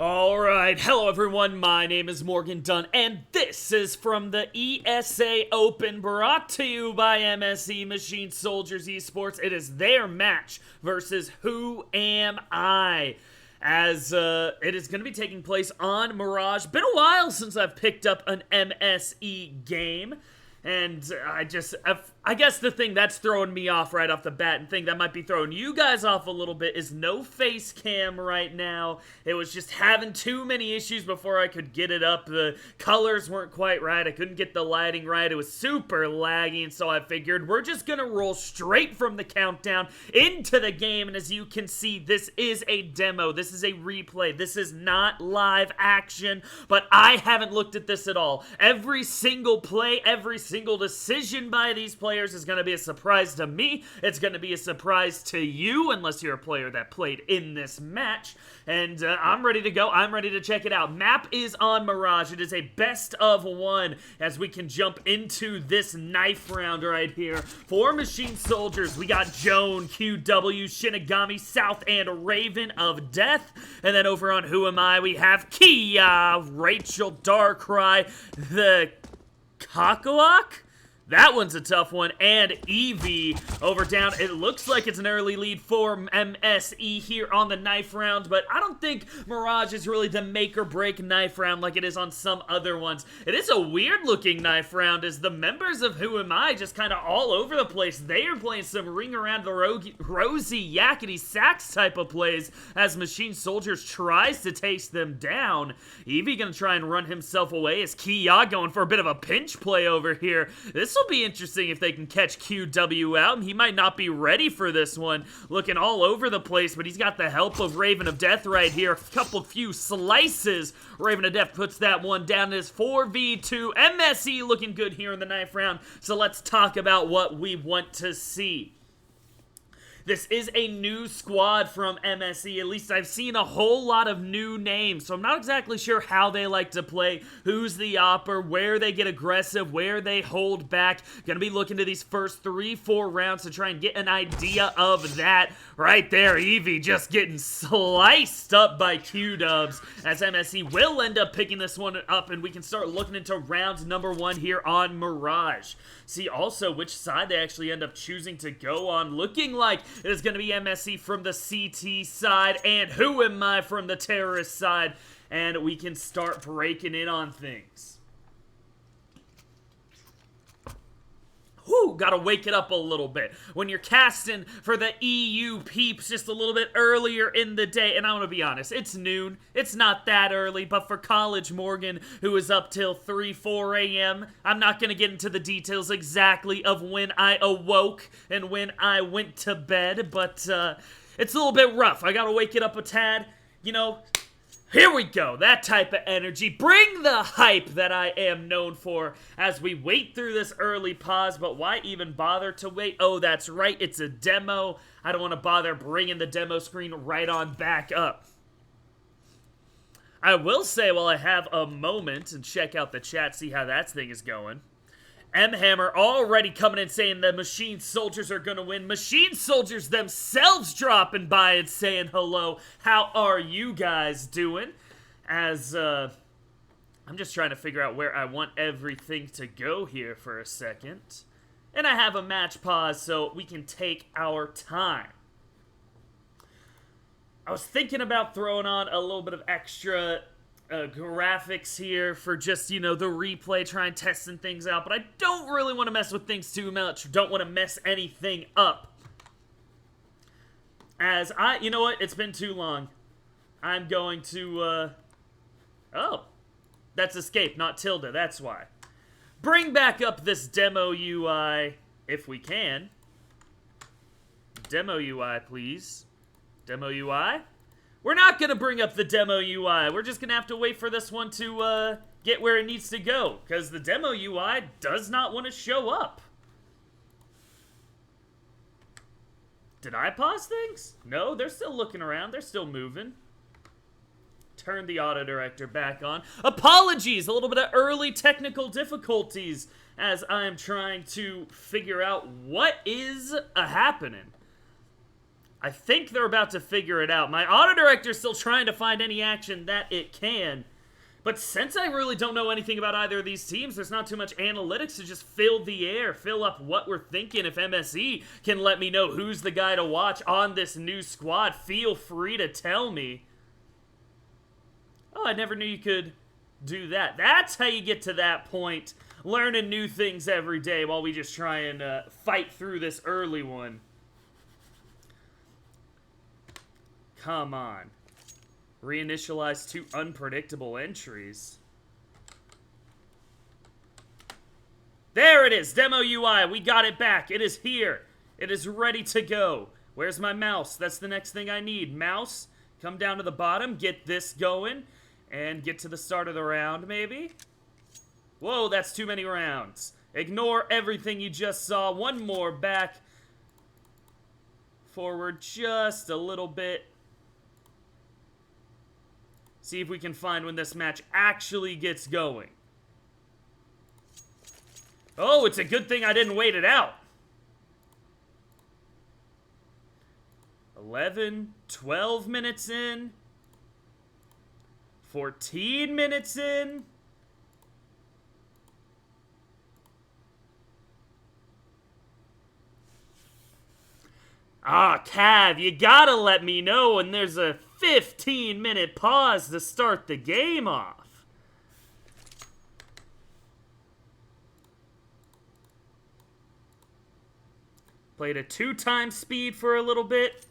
Alright, hello everyone, my name is Morgan Dunn, and this is from the ESEA Open, brought to you by MSE Machine Soldiers Esports. It is their match versus Who Am I? As it is going to be taking place on Mirage. Been a while since I've picked up an MSE game. And I guess the thing that's throwing me off right off the bat, and thing that might be throwing you guys off a little bit, is no face cam right now. It was just having too many issues before I could get it up. The colors weren't quite right. I couldn't get the lighting right. It was super laggy, and so I figured we're just gonna roll straight from the countdown into the game. And as you can see, this is a demo. This is a replay. This is not live action, but I haven't looked at this at all. Every single play, every single decision by these players is going to be a surprise to me. It's going to be a surprise to you, unless you're a player that played in this match. And I'm ready to go. I'm ready to check it out. Map is on Mirage. It is a best of one as we can jump into this knife round right here. For Machine Soldiers, we got Joan, QW, Shinigami, South, and Raven of Death. And then over on Who Am I, we have Kia, Rachel, Darkrai, the Kakoak? That one's a tough one. And Eevee over down. It looks like it's an early lead for MSE here on the knife round, but I don't think Mirage is really the make or break knife round like it is on some other ones. It is a weird looking knife round as the members of Who Am I just kind of all over the place. They are playing some ring around the rosy yakety sax type of plays as Machine Soldiers tries to taste them down. Eevee gonna try and run himself away as Kia going for a bit of a pinch play over here. This will be interesting if they can catch QW out. He might not be ready for this one. Looking all over the place, but he's got the help of Raven of Death right here. A few slices. Raven of Death puts that one down as 4v2. MSE looking good here in the knife round. So let's talk about what we want to see. This is a new squad from MSE. At least I've seen a whole lot of new names, so I'm not exactly sure how they like to play, who's the opper, where they get aggressive, where they hold back. Gonna be looking to these first 3-4 rounds to try and get an idea of that. Right there, Eevee just getting sliced up by Q-Dubs, as MSE will end up picking this one up, and we can start looking into round number 1 here on Mirage. See also which side they actually end up choosing to go on. Looking like it is going to be MSE from the CT side and Who Am I from the terrorist side. And we can start breaking in on things. Whew, gotta wake it up a little bit. When you're casting for the EU peeps just a little bit earlier in the day, and I want to be honest, it's noon, it's not that early, but for College Morgan, who is up till 3-4 a.m., I'm not gonna get into the details exactly of when I awoke and when I went to bed, but it's a little bit rough. I gotta wake it up a tad, you know. Here we go, that type of energy. Bring the hype that I am known for as we wait through this early pause, but why even bother to wait? Oh, that's right, it's a demo. I don't want to bother bringing the demo screen right on back up. I will say while I have a moment and check out the chat, see how that thing is going. M-Hammer already coming in saying the Machine Soldiers are going to win. Machine Soldiers themselves dropping by and saying hello. How are you guys doing? As, I'm just trying to figure out where I want everything to go here for a second. And I have a match pause so we can take our time. I was thinking about throwing on a little bit of extra graphics here for just, you know, the replay, trying testing things out, but I don't really want to mess with things too much, don't want to mess anything up. As you know what, it's been too long. I'm going to, oh, that's escape, not tilde, that's why. Bring back up this demo UI, if we can. Demo UI, please. Demo UI? We're not going to bring up the demo UI. We're just going to have to wait for this one to get where it needs to go, because the demo UI does not want to show up. Did I pause things? No, they're still looking around. They're still moving. Turn the auto director back on. Apologies, a little bit of early technical difficulties as I'm trying to figure out what is happening. I think they're about to figure it out. My auto director's still trying to find any action that it can. But since I really don't know anything about either of these teams, there's not too much analytics to just fill the air, fill up what we're thinking. If MSE can let me know who's the guy to watch on this new squad, feel free to tell me. Oh, I never knew you could do that. That's how you get to that point. Learning new things every day while we just try and fight through this early one. Come on. Reinitialize 2 unpredictable entries. There it is, Demo UI. We got it back. It is here. It is ready to go. Where's my mouse? That's the next thing I need. Mouse, come down to the bottom, get this going, and get to the start of the round, maybe? Whoa, that's too many rounds. Ignore everything you just saw. One more back. Forward just a little bit. See if we can find when this match actually gets going. Oh, it's a good thing I didn't wait it out. 11, 12 minutes in. 14 minutes in. Ah, Cav, you gotta let me know when there's a 15-minute pause to start the game off. Played at 2 times speed for a little bit.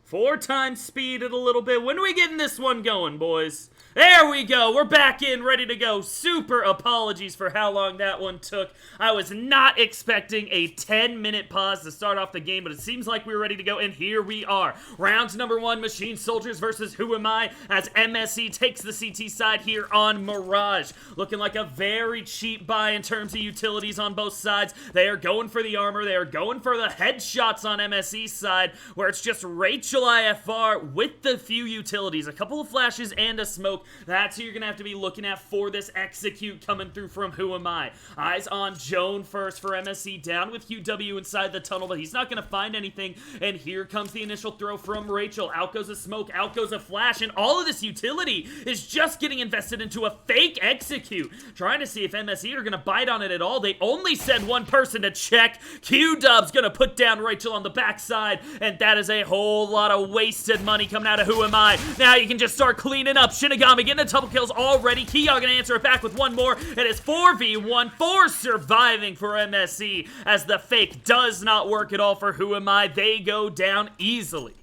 4 times speed at a little bit. When are we getting this one going, boys? There we go. We're back in, ready to go. Super apologies for how long that one took. I was not expecting a 10-minute pause to start off the game, but it seems like we're ready to go, and here we are. Round number 1, Machine Soldiers versus Whoami, as MSE takes the CT side here on Mirage. Looking like a very cheap buy in terms of utilities on both sides. They are going for the armor. They are going for the headshots on MSE's side, where it's just Rachel IFR with the few utilities. A couple of flashes and a smoke. That's who you're going to have to be looking at for this execute coming through from Whoami. Eyes on Joan first for MSE, down with QW inside the tunnel, but he's not going to find anything. And here comes the initial throw from Rachel. Out goes a smoke, out goes a flash, and all of this utility is just getting invested into a fake execute. Trying to see if MSE are going to bite on it at all. They only send one person to check. Q-Dub's going to put down Rachel on the backside, and that is a whole lot of wasted money coming out of Whoami. Now you can just start cleaning up. Shinigami getting the double kills already. Kiya gonna answer it back with one more. It is 4v1 for surviving for MSE, as the fake does not work at all for Whoami. They go down easily.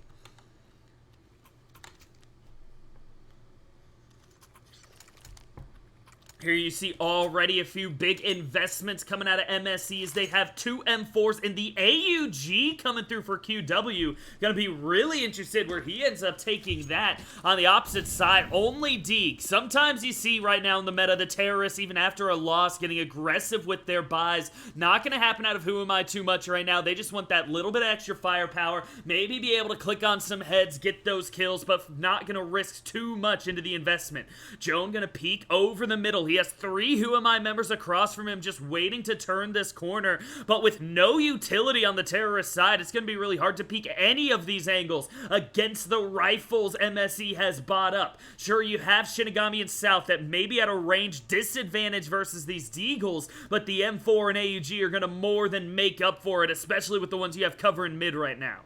Here you see already a few big investments coming out of MSEs. They have 2 M4s in the AUG coming through for QW. Gonna be really interested where he ends up taking that. On the opposite side, only Deke. Sometimes you see right now in the meta, the terrorists, even after a loss, getting aggressive with their buys. Not gonna happen out of Whoami too much right now. They just want that little bit of extra firepower. Maybe be able to click on some heads, get those kills, but not gonna risk too much into the investment. Joan gonna peek over the middle. He has 3 Whoami members across from him just waiting to turn this corner, but with no utility on the terrorist side, it's going to be really hard to peek any of these angles against the rifles MSE has bought up. Sure, you have Shinigami and South that may be at a range disadvantage versus these Deagles, but the M4 and AUG are going to more than make up for it, especially with the ones you have covering mid right now.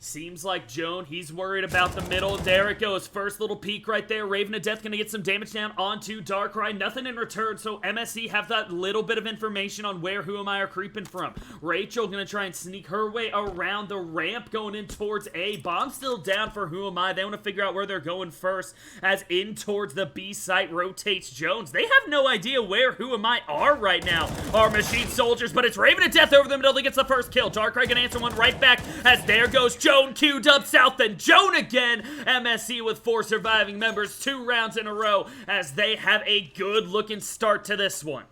Seems like Joan, he's worried about the middle. There it goes. First little peek right there. Raven of Death going to get some damage down onto Darkrai. Nothing in return, so MSE have that little bit of information on where Whoami are creeping from. Rachel going to try and sneak her way around the ramp going in towards A. Bomb still down for Whoami. They want to figure out where they're going first, as in towards the B site rotates Jones. They have no idea where Whoami are right now. Our Machine Soldiers, but it's Raven of Death over the middle that gets the first kill. Darkrai going to answer one right back, as there goes Joan. Q-Dub South, then Joan again. MSE with 4 surviving members, 2 rounds in a row, as they have a good looking start to this one.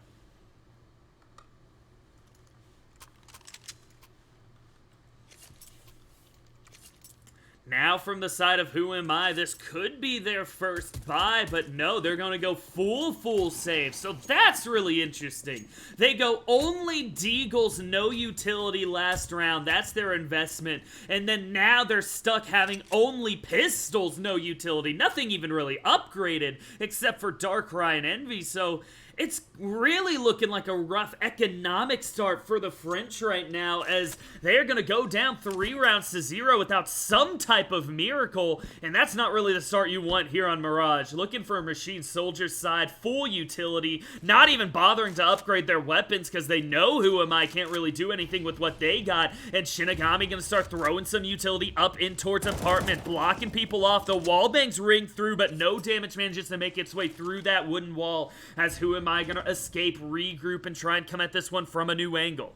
Now from the side of Whoami, this could be their first buy, but no, they're going to go full save. So that's really interesting. They go only Deagles, no utility last round. That's their investment. And then now they're stuck having only pistols, no utility. Nothing even really upgraded except for Darkrai and Envy. So it's really looking like a rough economic start for the French right now, as they're going to go down 3 rounds to 0 without some type of miracle, and that's not really the start you want here on Mirage. Looking for a Machine Soldier's side, full utility, not even bothering to upgrade their weapons because they know Whoami can't really do anything with what they got, and Shinigami going to start throwing some utility up in towards apartment, blocking people off. The wall bangs ring through, but no damage manages to make its way through that wooden wall, as Whoami going to escape, regroup, and try and come at this one from a new angle.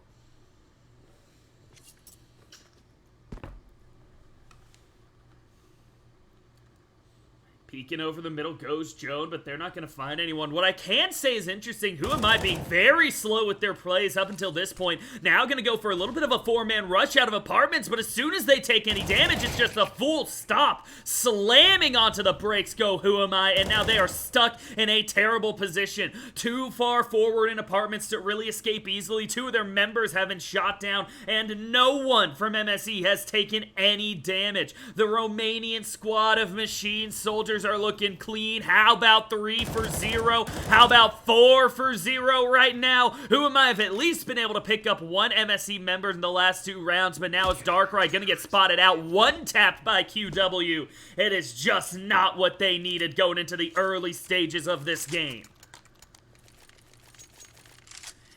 Peeking over the middle goes Joan, but they're not going to find anyone. What I can say is interesting, Whoami being very slow with their plays up until this point. Now going to go for a little bit of a 4-man rush out of apartments, but as soon as they take any damage, it's just a full stop. Slamming onto the brakes go Whoami, and now they are stuck in a terrible position. Too far forward in apartments to really escape easily. 2 of their members have been shot down, and no one from MSE has taken any damage. The Romanian squad of Machine Soldiers are looking clean. How about 3 for 0? How about 4 for 0 right now? Whoami have at least been able to pick up 1 MSE member in the last 2 rounds, but now it's Darkrai gonna get spotted out. 1-tapped by QW. It is just not what they needed going into the early stages of this game.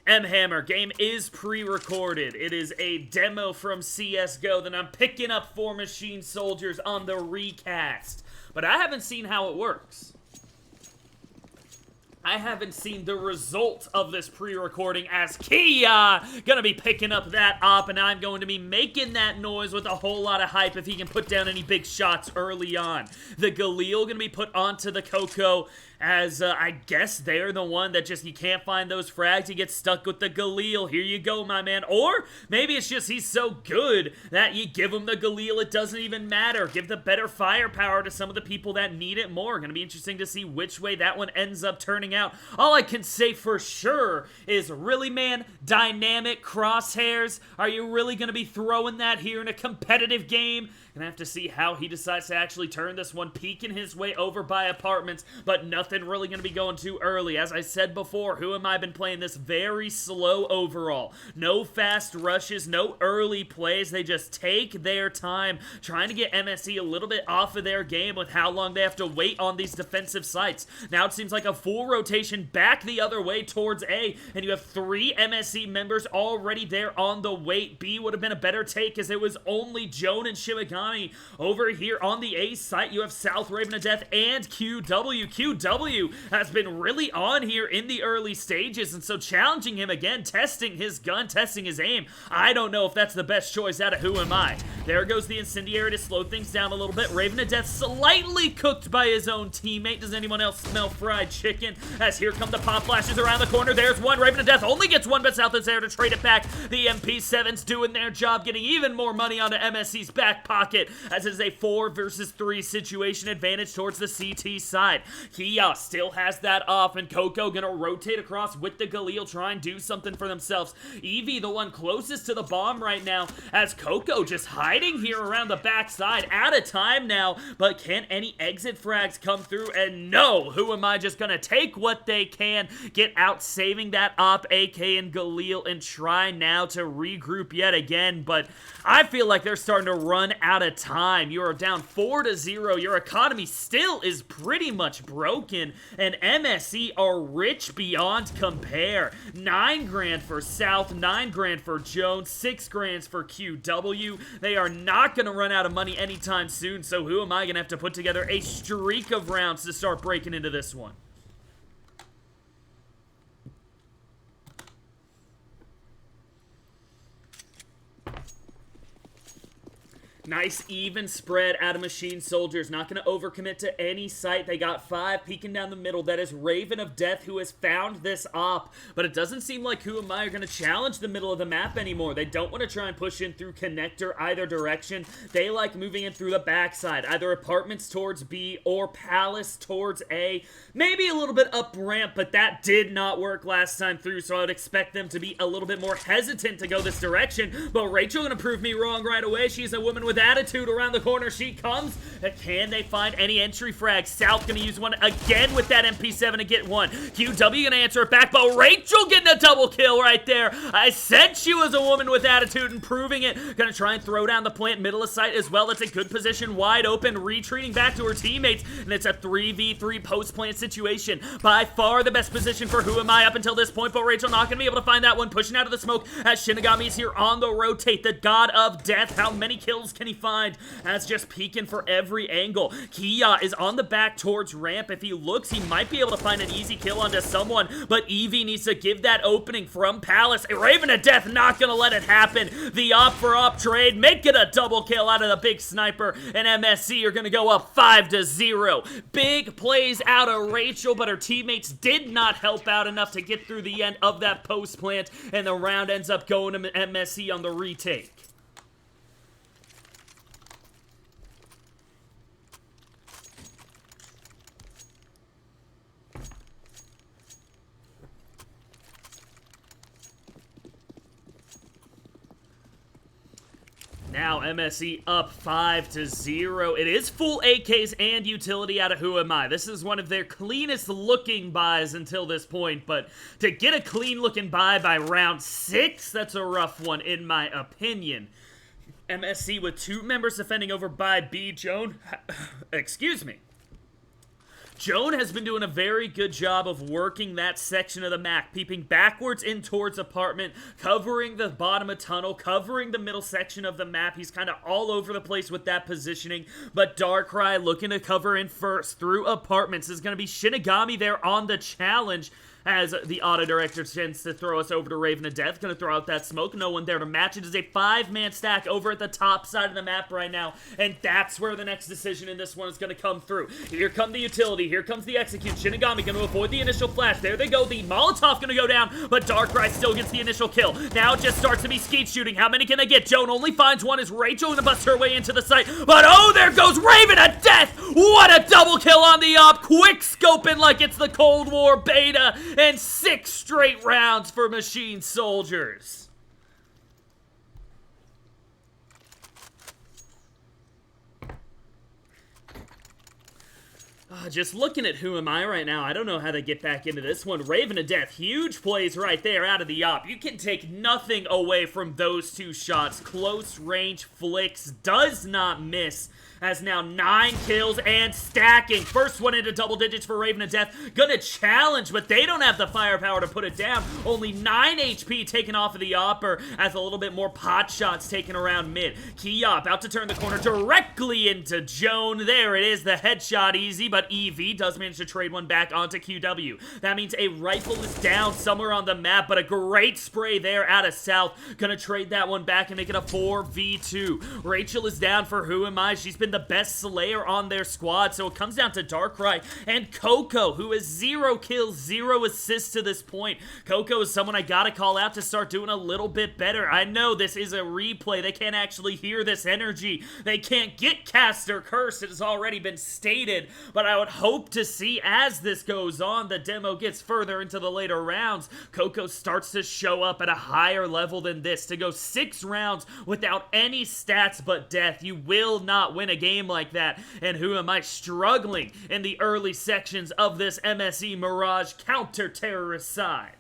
M-Hammer, game is pre-recorded. It is a demo from CSGO that I'm picking up for Machine Soldiers on the recast. But I haven't seen how it works. I haven't seen the result of this pre-recording, as Kia gonna be picking up that op, and I'm going to be making that noise with a whole lot of hype if he can put down any big shots early on. The Galil gonna be put onto the Coco, as I guess they're the one that just, you can't find those frags, you get stuck with the Galil. Here you go, my man. Or maybe it's just he's so good that you give him the Galil, it doesn't even matter. Give the better firepower to some of the people that need it more. Gonna be interesting to see which way that one ends up turning out. All I can say for sure is, really, man, dynamic crosshairs? Are you really gonna be throwing that here in a competitive game? Gonna have to see how he decides to actually turn this one, peeking his way over by apartments, but nothing really gonna be going too early. As I said before, Whoami been playing this very slow overall. No fast rushes, no early plays. They just take their time, trying to get MSE a little bit off of their game with how long they have to wait on these defensive sites. Now it seems like a full rotation back the other way towards A, and you have 3 MSE members already there on the wait. B would have been a better take, as it was only Joan and Shimigami. Over here on the A site, you have South Raven of Death and QW. QW has been really on here in the early stages, and so challenging him again, testing his gun, testing his aim. I don't know if that's the best choice out of Whoami. There goes the Incendiary to slow things down a little bit. Raven of Death slightly cooked by his own teammate. Does anyone else smell fried chicken? As here come the pop flashes around the corner. There's one. Raven of Death only gets one, but South is there to trade it back. The MP7's doing their job, getting even more money onto MSE's back pocket, as it is a 4 versus 3 situation, advantage towards the CT side. Kia still has that off, and Coco gonna rotate across with the Galil, try and do something for themselves. Eevee, the one closest to the bomb right now, as Coco just hiding here around the backside, out of time now, but can any exit frags come through? And no, Whoami just gonna take what they can, get out, saving that op, AK and Galil, and try now to regroup yet again, but I feel like they're starting to run out of time. You are down 4-0. Your economy still is pretty much broken, and MSE are rich beyond compare. 9 grand for South, 9 grand for Jones, 6 grand for QW. They are not going to run out of money anytime soon, so who am I going to have to put together a streak of rounds to start breaking into this one? Nice even spread out of Machine Soldiers. Not going to overcommit to any site. They got 5 peeking down the middle. That is Raven of Death, who has found this op. But it doesn't seem like Whoami are going to challenge the middle of the map anymore. They don't want to try and push in through connector either direction. They like moving in through the backside. Either apartments towards B or Palace towards A. Maybe a little bit up ramp, but that did not work last time through. So I would expect them to be a little bit more hesitant to go this direction. But Rachel going to prove me wrong right away. She's a woman with attitude. Around the corner she comes. Can they find any entry frags? South gonna use one again with that MP7 to get one. QW gonna answer it back, but Rachel getting a double kill right there. I said she was a woman with attitude and proving it. Gonna try and throw down the plant middle of site as well. That's a good position, wide open, retreating back to her teammates, and it's a 3v3 post plant situation. By far the best position for Whoami up until this point, but Rachel not gonna be able to find that one. Pushing out of the smoke as Shinigami's here on the rotate. The god of death. How many kills can he find? As just peeking for every angle. Kia is on the back towards ramp. If he looks, he might be able to find an easy kill onto someone, but Evie needs to give that opening from Palace. A Raven of Death not gonna let it happen. The op for op trade, making a double kill out of the big sniper, and MSE are gonna go up 5-0. Big plays out of Rachel, but her teammates did not help out enough to get through the end of that post plant, and the round ends up going to MSE on the retake. Now MSE up 5-0. It is full AKs and utility out of Whoami. This is one of their cleanest looking buys until this point, but to get a clean looking buy by round 6, that's a rough one in my opinion. MSE with 2 members defending over by B. Joan, excuse me. Joan has been doing a very good job of working that section of the map, peeping backwards in towards apartment, covering the bottom of tunnel, covering the middle section of the map. He's kind of all over the place with that positioning, but Darkrai looking to cover in first through apartments. Is going to be Shinigami there on the challenge, as the auto director tends to throw us over to Raven of Death. Gonna throw out that smoke. No one there to match. It is a 5-man stack over at the top side of the map right now, and that's where the next decision in this one is gonna come through. Here come the utility. Here comes the execute. Shinigami gonna avoid the initial flash. There they go. The Molotov gonna go down, but Darkrai still gets the initial kill. Now it just starts to be skeet shooting. How many can they get? Joan only finds one as Rachel gonna bust her way into the site, but oh, there goes Raven of Death! What a double kill on the op! Quick scoping like it's the Cold War beta, and 6 straight rounds for Machine Soldiers. Just looking at Whoami right now, I don't know how to get back into this one. Raven of Death, huge plays right there out of the op. You can take nothing away from those 2 shots. Close range flicks, does not miss. Has now 9 kills and stacking. First one into double digits for Raven of Death. Gonna challenge, but they don't have the firepower to put it down. Only 9 HP taken off of the opper, as a little bit more pot shots taken around mid. Kia about to turn the corner directly into Joan. There it is, the headshot easy, but Evie does manage to trade one back onto QW. That means a rifle is down somewhere on the map, but a great spray there out of South. Gonna trade that one back and make it a 4v2. Rachel is down for Whoami. She's been the best Slayer on their squad, so it comes down to Darkrai and Coco, who has 0 kills, 0 assists to this point. Coco is someone I gotta call out to start doing a little bit better. I know this is a replay. They can't actually hear this energy. They can't get cast or cursed. It has already been stated, but I would hope to see as this goes on, the demo gets further into the later rounds, Coco starts to show up at a higher level than this. To go 6 rounds without any stats but death, you will not win a game like that. And Whoami struggling in the early sections of this MSE Mirage counter-terrorist side.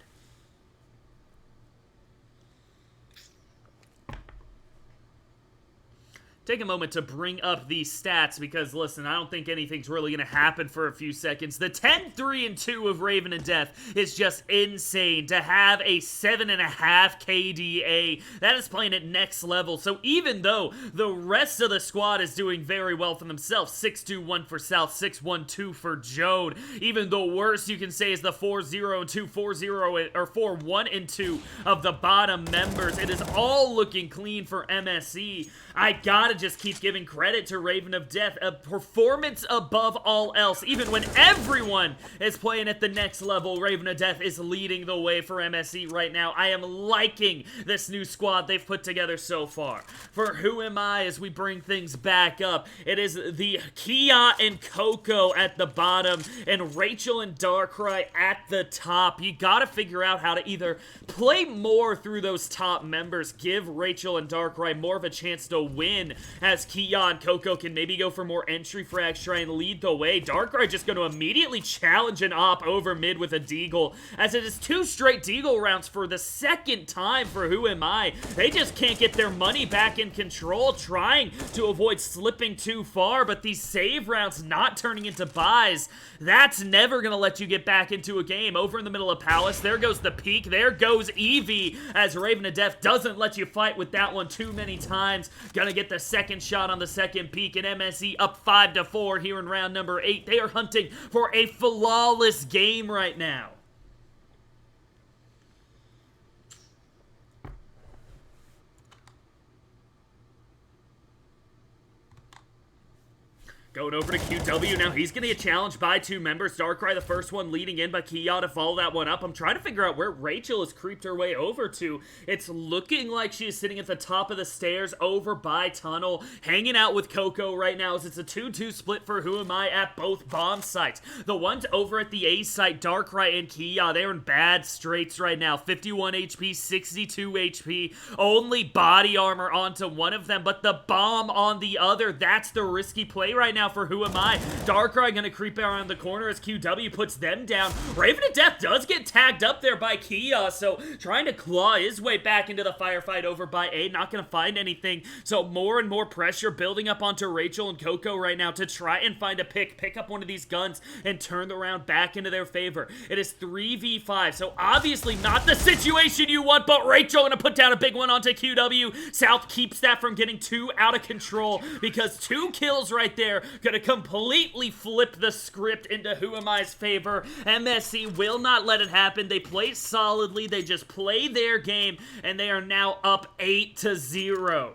Take a moment to bring up these stats because, listen, I don't think anything's really going to happen for a few seconds. The 10-3-2 of Raven of Death is just insane. To have a 7.5 KDA, that is playing at next level. So even though the rest of the squad is doing very well for themselves, 6-2-1 for South, 6-1-2 for Joan. Even the worst you can say is the 4-0-2, 4-0, or 4-1-2 of the bottom members. It is all looking clean for MSE. I gotta just keep giving credit to Raven of Death. A performance above all else. Even when everyone is playing at the next level, Raven of Death is leading the way for MSE right now. I am liking this new squad they've put together so far. For Who Am I, as we bring things back up, it is the Kia and Coco at the bottom, and Rachel and Darkrai at the top. You gotta figure out how to either play more through those top members, give Rachel and Darkrai more of a chance to win, as Kia and Coco can maybe go for more entry frags, try and lead the way. Darkrai just going to immediately challenge an op over mid with a Deagle, as it is 2 straight Deagle rounds for the second time for Who Am I. They just can't get their money back in control, trying to avoid slipping too far, but these save rounds not turning into buys, that's never going to let you get back into a game. Over in the middle of Palace, there goes the peak, there goes Eevee, as Raven of Death doesn't let you fight with that one too many times. Gonna get the second shot on the second peak, and MSE up 5-4 here in round number 8. They are hunting for a flawless game right now. Going over to QW now. He's going to get challenged by 2 members. Darkrai, the first one, leading in, but Kia to follow that one up. I'm trying to figure out where Rachel has creeped her way over to. It's looking like she is sitting at the top of the stairs over by Tunnel, hanging out with Coco right now, as it's a 2-2 split for Who Am I at both bomb sites. The ones over at the A site, Darkrai and Kia, they're in bad straits right now. 51 HP, 62 HP, only body armor onto one of them, but the bomb on the other. That's the risky play right now for Who Am I. Darkrai gonna creep around the corner as QW puts them down. Raven of Death does get tagged up there by Kia, so trying to claw his way back into the firefight over by A, not gonna find anything, so more and more pressure building up onto Rachel and Coco right now to try and find a pick up one of these guns and turn the round back into their favor. It is 3v5, so obviously not the situation you want, but Rachel gonna put down a big one onto QW. South keeps that from getting too out of control, because 2 kills right there gonna completely flip the script into Who Am I's favor. MSE will not let it happen. They play solidly. They just play their game, and they are now up 8-0.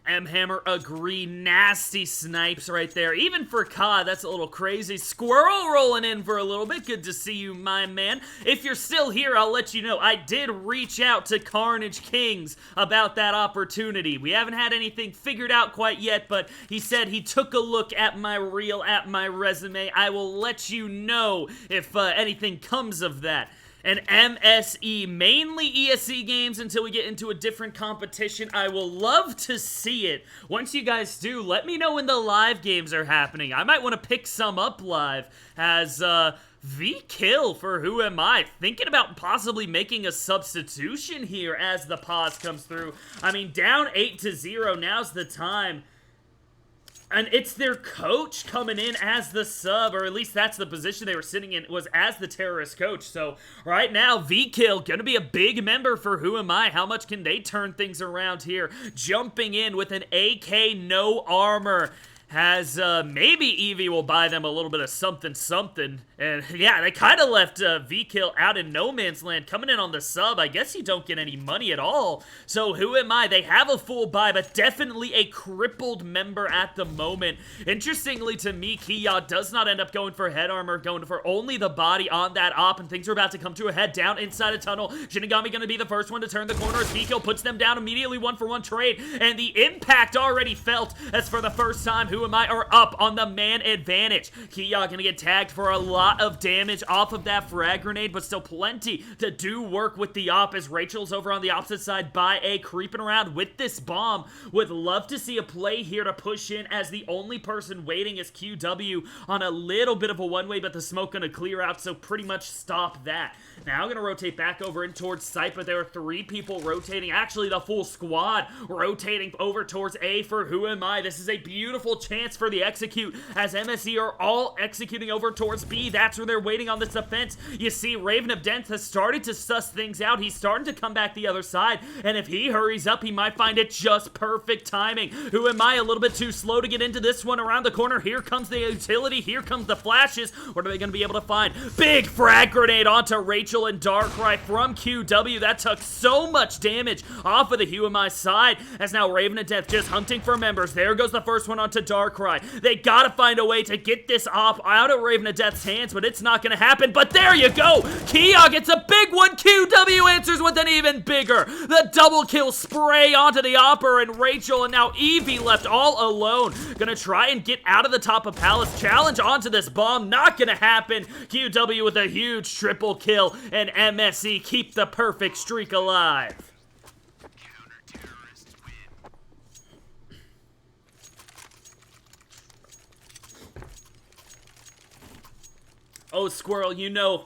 M-Hammer agree. Nasty snipes right there. Even for Ka, that's a little crazy. Squirrel rolling in for a little bit. Good to see you, my man. If you're still here, I'll let you know. I did reach out to Carnage Kings about that opportunity. We haven't had anything figured out quite yet, but he said he took a look at my reel, at my resume. I will let you know if anything comes of that. And MSE, mainly ESE games until we get into a different competition. I will love to see it. Once you guys do, let me know when the live games are happening. I might want to pick some up live, as V-Kill for Who Am I? Thinking about possibly making a substitution here as the pause comes through. I mean, down 8-0, now's the time. And it's their coach coming in as the sub, or at least that's the position they were sitting in, was as the terrorist coach. So right now, V-Kill gonna be a big member for Who Am I? How much can they turn things around here? Jumping in with an AK no armor. Has, maybe Eevee will buy them a little bit of something. And, yeah, they kind of left V-Kill out in no man's land. Coming in on the sub, I guess you don't get any money at all. So, Who Am I? They have a full buy, but definitely a crippled member at the moment. Interestingly to me, Kia does not end up going for head armor, going for only the body on that op, and things are about to come to a head down inside a tunnel. Shinigami going to be the first one to turn the corner as V-Kill puts them down immediately, 1-for-1 trade, and the impact already felt as for the first time, Who Am I are up on the man advantage. Kia gonna get tagged for a lot of damage off of that frag grenade, but still plenty to do work with the op as Rachel's over on the opposite side by A, creeping around with this bomb. Would love to see a play here to push in, as the only person waiting is QW on a little bit of a one-way, but the smoke gonna clear out, so pretty much stop that. Now gonna rotate back over in towards site, but there are 3 people rotating, actually the full squad rotating over towards A for Who Am I? This is a beautiful chance chance for the execute as MSE are all executing over towards B. That's where they're waiting on this defense. You see Raven of Death has started to suss things out. He's starting to come back the other side, and if he hurries up, he might find it just perfect timing. Whoami a little bit too slow to get into this one around the corner. Here comes the utility. Here comes the flashes. What are they going to be able to find? Big frag grenade onto Rachel and Darkrai from QW. That took so much damage off of the Whoami side, as now Raven of Death just hunting for members. There goes the first one onto Darkrai. They gotta find a way to get this off out of Raven of Death's hands, but it's not gonna happen. But there you go! Kia gets a big one. QW answers with an even bigger. The double kill spray onto the Opper and Rachel, and now Eevee left all alone. Gonna try and get out of the top of Palace. Challenge onto this bomb. Not gonna happen. QW with a huge triple kill, and MSE keep the perfect streak alive. Oh, Squirrel, you know,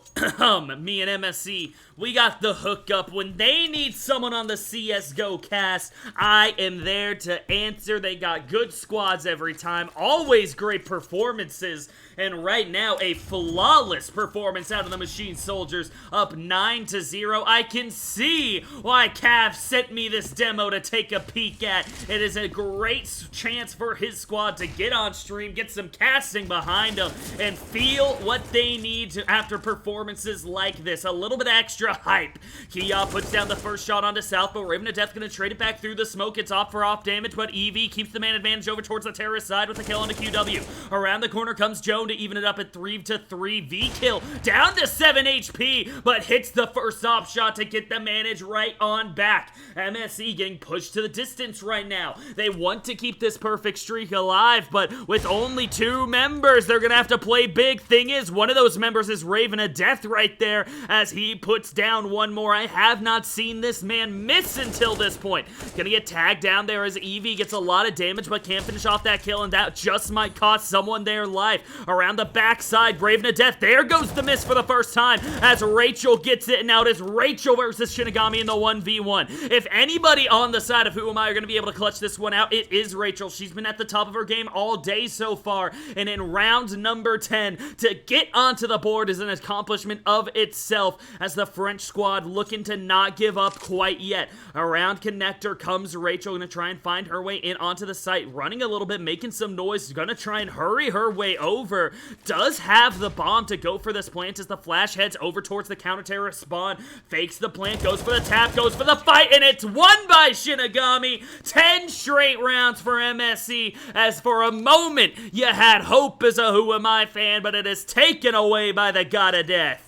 me and MSE, we got the hookup. When they need someone on the CSGO cast, I am there to answer. They got good squads every time, always great performances, and right now, a flawless performance out of the Machine Soldiers, up 9-0. I can see why Cav sent me this demo to take a peek at. It is a great chance for his squad to get on stream, get some casting behind them, and feel what they need to after performances like this. A little bit extra hype. Kia puts down the first shot onto South, but Raven of Death gonna trade it back through the smoke. It's off for off damage, but Eevee keeps the man advantage over towards the terrorist side with a kill onto QW. Around the corner comes Joan to even it up at 3-3. V-kill down to 7 HP, but hits the first off shot to get the manage right on back. MSE getting pushed to the distance right now. They want to keep this perfect streak alive, but with only 2 members, they're gonna have to play big. Thing is, one of those members is Raven of Death right there as he puts down one more. I have not seen this man miss until this point. Gonna get tagged down there as Eevee gets a lot of damage, but can't finish off that kill, and that just might cost someone their life. Around the backside, Raven of Death, there goes the miss for the first time as Rachel gets it, and now it is Rachel versus Shinigami in the 1v1. If anybody on the side of Whoami are going to be able to clutch this one out, it is Rachel. She's been at the top of her game all day so far, and in round number 10, to get onto the board is an accomplishment of itself as the French squad looking to not give up quite yet. Around connector comes Rachel, going to try and find her way in onto the site, running a little bit, making some noise, going to try and hurry her way over. Does have the bomb to go for this plant as the flash heads over towards the counter-terrorist spawn, fakes the plant, goes for the tap, goes for the fight, and it's won by Shinigami. 10 straight rounds for MSE, as for a moment you had hope as a Whoami fan, but it is taken away by the God of Death.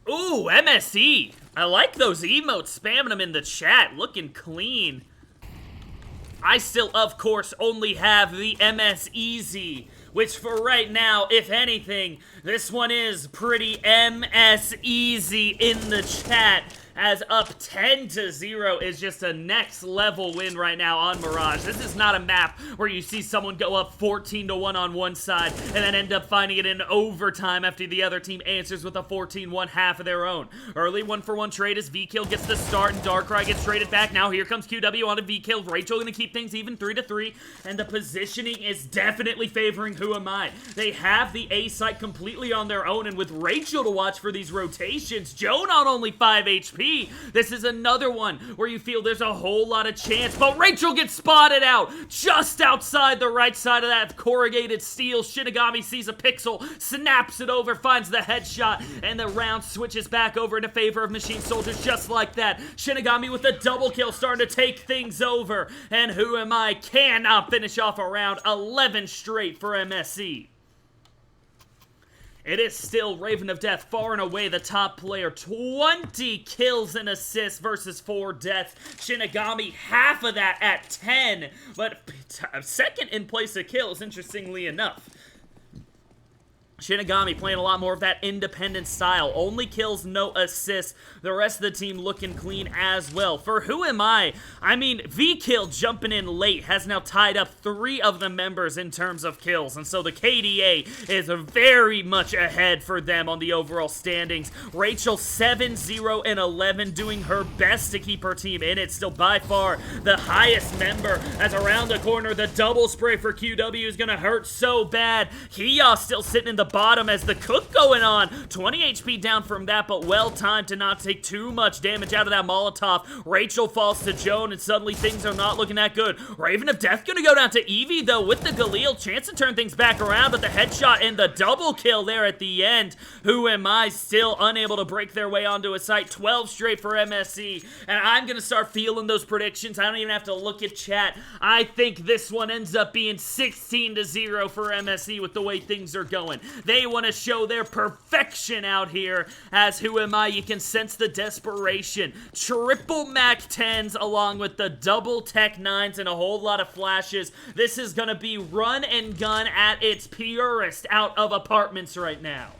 Ooh, MSE. I like those emotes, spamming them in the chat, looking clean. I still, of course, only have the MSE, which for right now, if anything, this one is pretty MSE in the chat, as up 10-0 is just a next level win right now on Mirage. This is not a map where you see someone go up 14-1 on one side and then end up finding it in overtime after the other team answers with a 14-1 half of their own. Early 1-for-1 trade as V-kill gets the start and Darkrai gets traded back. Now here comes QW on a V-kill. Rachel gonna keep things even 3-3, and the positioning is definitely favoring Whoami. They have the A site completely on their own, and with Rachel to watch for these rotations, Joan on only 5 HP. This is another one where you feel there's a whole lot of chance, but Rachel gets spotted out just outside the right side of that corrugated steel. Shinigami sees a pixel, snaps it over, finds the headshot, and the round switches back over into favor of Machine Soldiers just like that. Shinigami with a double kill starting to take things over, and Whoami cannot finish off a round. 11 straight for MSE. It is still Raven of Death, far and away the top player. 20 kills and assists versus 4 deaths. Shinigami, half of that at 10, but second in place of kills, interestingly enough. Shinigami playing a lot more of that independent style. Only kills, no assists. The rest of the team looking clean as well. For Whoami, I mean, V-Kill jumping in late has now tied up 3 of the members in terms of kills. And so the KDA is very much ahead for them on the overall standings. Rachel 7-0-11 doing her best to keep her team in it. Still by far the highest member, as around the corner the double spray for QW is going to hurt so bad. Kia still sitting in the bottom as the cook going on. 20 HP down from that, but well timed to not take too much damage out of that Molotov. Rachel falls to Joan, and suddenly things are not looking that good. Raven of Death gonna go down to Evie, though, with the Galil. Chance to turn things back around, but the headshot and the double kill there at the end. Whoami still unable to break their way onto a site. 12 straight for MSE, and I'm gonna start feeling those predictions. I don't even have to look at chat. I think this one ends up being 16-0 for MSE with the way things are going. They want to show their perfection out here. As Whoami, you can sense the desperation. Triple Mac 10s along with the double Tech 9s and a whole lot of flashes. This is going to be run and gun at its purest out of apartments right now.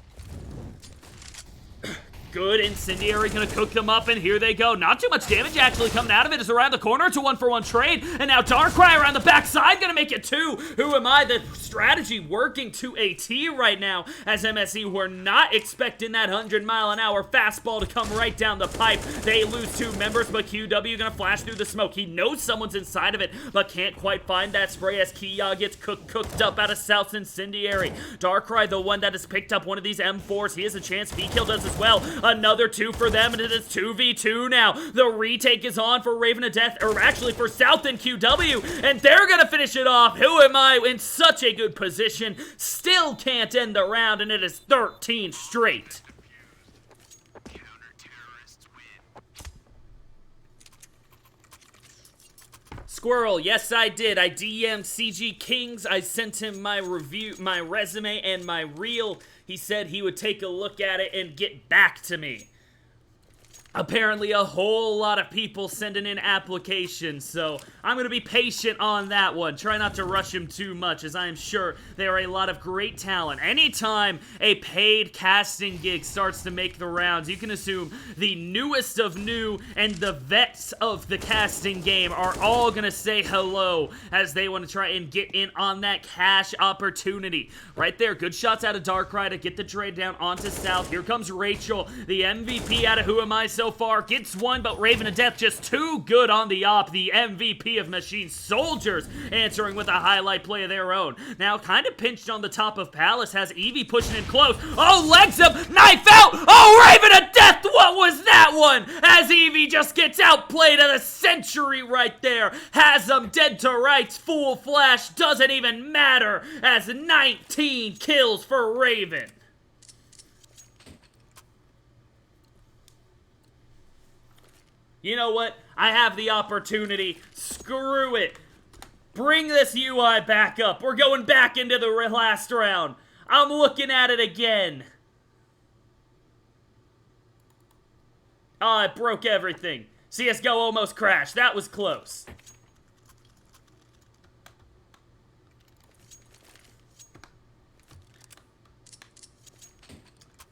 Good incendiary, gonna cook them up, and here they go. Not too much damage actually coming out of it. It's around the corner. It's a 1-for-1 trade, and now Darkrai around the backside gonna make it 2. Whoami, the strategy working to a T right now, as MSE were not expecting that 100-mile-an-hour fastball to come right down the pipe. They lose 2 members, but QW gonna flash through the smoke. He knows someone's inside of it, but can't quite find that spray as Kia gets cooked up out of South's incendiary. Darkrai, the one that has picked up one of these M4s, he has a chance. V-Kill does as well. Another 2 for them, and it is 2v2 now. The retake is on for Raven of Death, or actually for South and QW, and they're gonna finish it off. Whoami in such a good position, still can't end the round, and it is 13 straight. Squirrel, yes I did. I DM'd CG Kings. I sent him my review, my resume, and my reel. He said he would take a look at it and get back to me. Apparently a whole lot of people sending in applications, so I'm going to be patient on that one. Try not to rush him too much, as I am sure there are a lot of great talent. Anytime a paid casting gig starts to make the rounds, you can assume the newest of new and the vets of the casting game are all going to say hello as they want to try and get in on that cash opportunity. Right there, good shots out of Darkrai to get the trade down onto South. Here comes Rachel, the MVP out of Whoami so far, gets 1, but Raven of Death just too good on the op. The MVP of Machine Soldiers answering with a highlight play of their own. Now kind of pinched on the top of Palace, has Eevee pushing in close. Oh, legs up, knife out. Oh, Raven of Death, what was that one? As Eevee just gets outplayed at a century right there. Has them dead to rights, full flash, doesn't even matter, as 19 kills for Raven. You know what? I have the opportunity. Screw it. Bring this UI back up. We're going back into the last round. I'm looking at it again. Oh, it broke everything. CSGO almost crashed. That was close.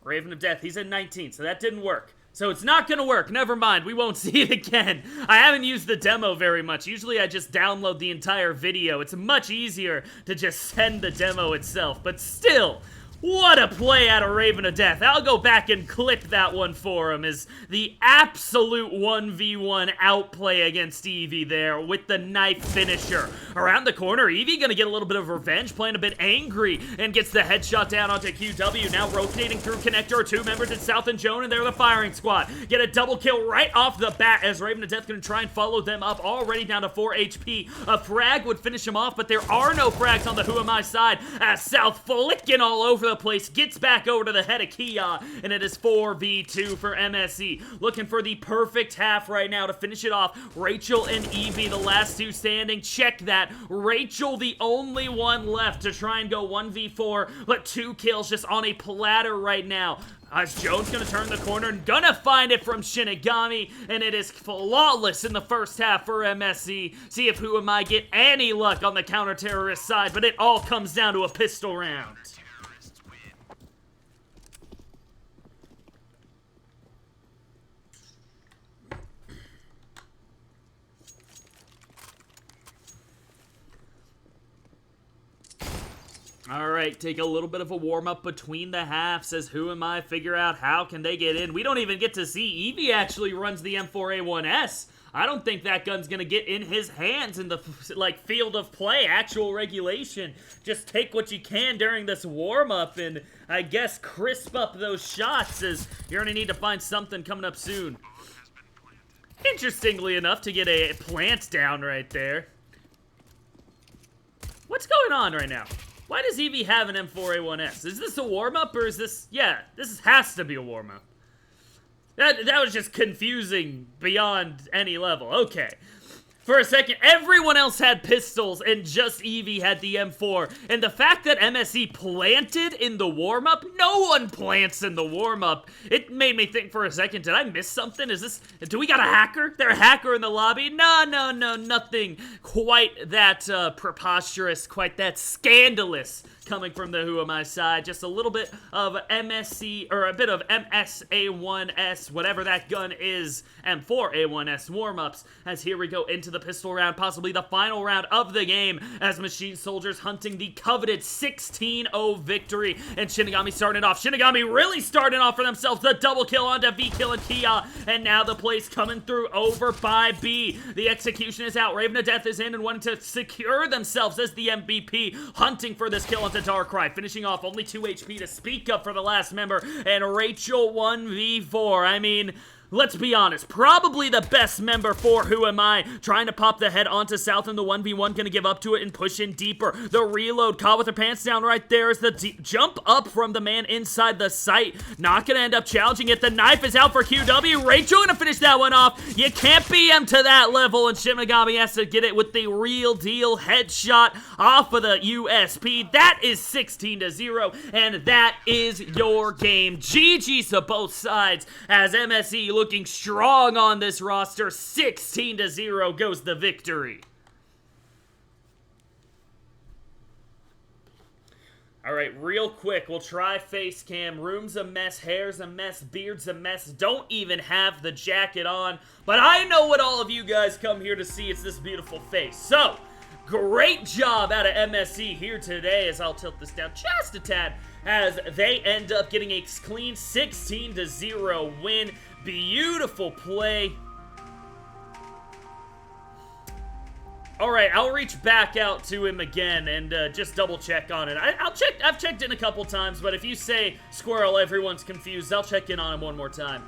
Raven of Death, he's at 19, so that didn't work. So it's not gonna work. Never mind. We won't see it again. I haven't used the demo very much. Usually I just download the entire video. It's much easier to just send the demo itself. But still, what a play out of Raven of Death. I'll go back and clip that one for him. Is the absolute 1v1 outplay against Eevee there with the knife finisher. Around the corner, Eevee gonna get a little bit of revenge, playing a bit angry, and gets the headshot down onto QW. Now rotating through Connector, 2 members at South and Joan, and they're the firing squad. Get a double kill right off the bat as Raven of Death gonna try and follow them up, already down to 4 HP. A frag would finish him off, but there are no frags on the Whoami side as South flicking all over the place, gets back over to the head of Kia, and it is 4v2 for MSE. Looking for the perfect half right now to finish it off. Rachel and Eevee, the last 2 standing. Check that. Rachel, the only one left to try and go 1v4, but 2 kills just on a platter right now. As Jones gonna turn the corner and gonna find it from Shinigami, and it is flawless in the first half for MSE. See if Whoami get any luck on the counter-terrorist side, but it all comes down to a pistol round. All right, take a little bit of a warm-up between the halves as Whoami figure out how can they get in. We don't even get to see EV actually runs the M4A1S. I don't think that gun's gonna get in his hands in the field of play, actual regulation. Just take what you can during this warm-up and I guess crisp up those shots, as you're gonna need to find something coming up soon. Interestingly enough, to get a plant down right there. What's going on right now? Why does EV have an M4A1S? Is this a warm-up or is this... Yeah, this has to be a warm-up. That was just confusing beyond any level. Okay. For a second, everyone else had pistols and just EV had the M4. And the fact that MSE planted in the warm-up, no one plants in the warm-up. It made me think for a second, did I miss something? Do we got a hacker? There a hacker in the lobby? No, nothing quite that preposterous, quite that scandalous coming from the Whoami side. Just a little bit of MSE, or a bit of MSA1S, whatever that gun is, M4A1S warm-ups, as here we go into the pistol round, possibly the final round of the game, as Machine Soldiers hunting the coveted 16-0 victory, and Shinigami starting it off. Shinigami really starting off for themselves, the double kill onto V-Kill and Kia, and now the plays coming through over by B. The execution is out, Raven of Death is in and wanting to secure themselves as the MVP, hunting for this kill onto Darkrai, finishing off only 2 HP to speak of for the last member, and Rachel 1v4. I mean, let's be honest, probably the best member for Whoami, trying to pop the head onto South in the 1v1, gonna give up to it and push in deeper. The reload, caught with her pants down right there, is the jump up from the man inside the site. Not gonna end up challenging it. The knife is out for QW. Rachel gonna finish that one off. You can't BM to that level, and Shinigami has to get it with the real deal headshot off of the USP. That is 16-0, and that is your game. GG's to both sides, as MSE looking strong on this roster. 16-0 goes the victory. All right, real quick, we'll try face cam. Room's a mess, hair's a mess, beard's a mess, don't even have the jacket on. But I know what all of you guys come here to see. It's this beautiful face. So, great job out of MSE here today, as I'll tilt this down just a tad, as they end up getting a clean 16-0 win. Beautiful play. Alright, I'll reach back out to him again and just double check on it. I've checked in a couple times, but if you say Squirrel, everyone's confused. I'll check in on him one more time.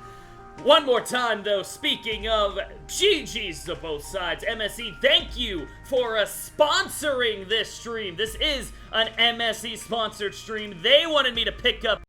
One more time, though, speaking of GG's to both sides, MSE, thank you for sponsoring this stream. This is an MSE-sponsored stream. They wanted me to pick up